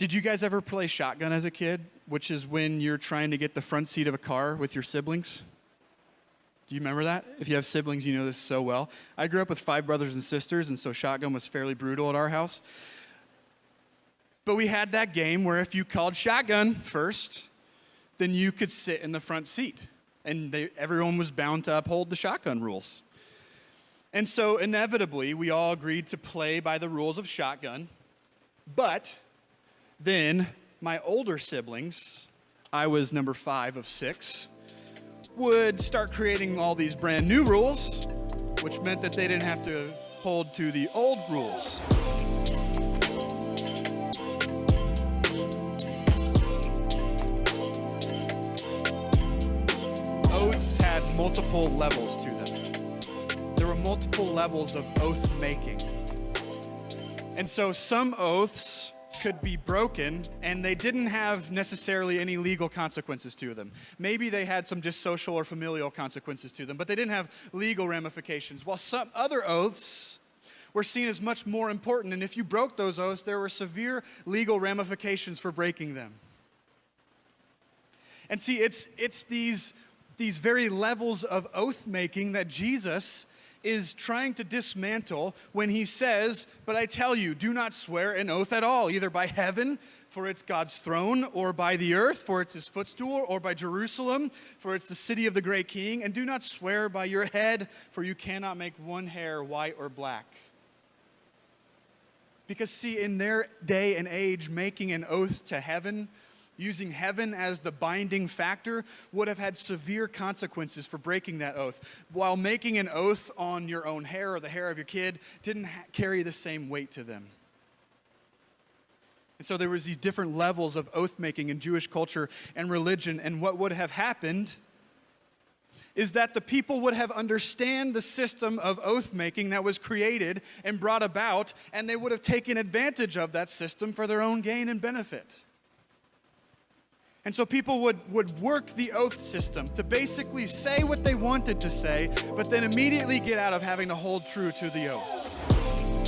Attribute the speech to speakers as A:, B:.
A: Did you guys ever play shotgun as a kid, which is when you're trying to get the front seat of a car with your siblings? Do you remember that? If you have siblings, you know this so well. I grew up with 5 brothers and sisters, and so shotgun was fairly brutal at our house. But we had that game where if you called shotgun first, then you could sit in the front seat, and everyone was bound to uphold the shotgun rules. And so inevitably, we all agreed to play by the rules of shotgun, but then my older siblings, I was number 5 of 6, would start creating all these brand new rules, which meant that they didn't have to hold to the old rules. Oaths had multiple levels to them. There were multiple levels of oath making. And so some oaths could be broken, and they didn't have necessarily any legal consequences to them. Maybe they had some just social or familial consequences to them, but they didn't have legal ramifications. While some other oaths were seen as much more important, and if you broke those oaths, there were severe legal ramifications for breaking them. And see, it's these very levels of oath making that Jesus is trying to dismantle when he says, "But I tell you, do not swear an oath at all, either by heaven, for it's God's throne, or by the earth, for it's his footstool, or by Jerusalem, for it's the city of the great king. And do not swear by your head, for you cannot make one hair white or black." Because see, in their day and age, making an oath to heaven, using heaven as the binding factor, would have had severe consequences for breaking that oath, while making an oath on your own hair or the hair of your kid didn't carry the same weight to them. And so there was these different levels of oath making in Jewish culture and religion, and what would have happened is that the people would have understand the system of oath making that was created and brought about, and they would have taken advantage of that system for their own gain and benefit. And so people would work the oath system to basically say what they wanted to say, but then immediately get out of having to hold true to the oath.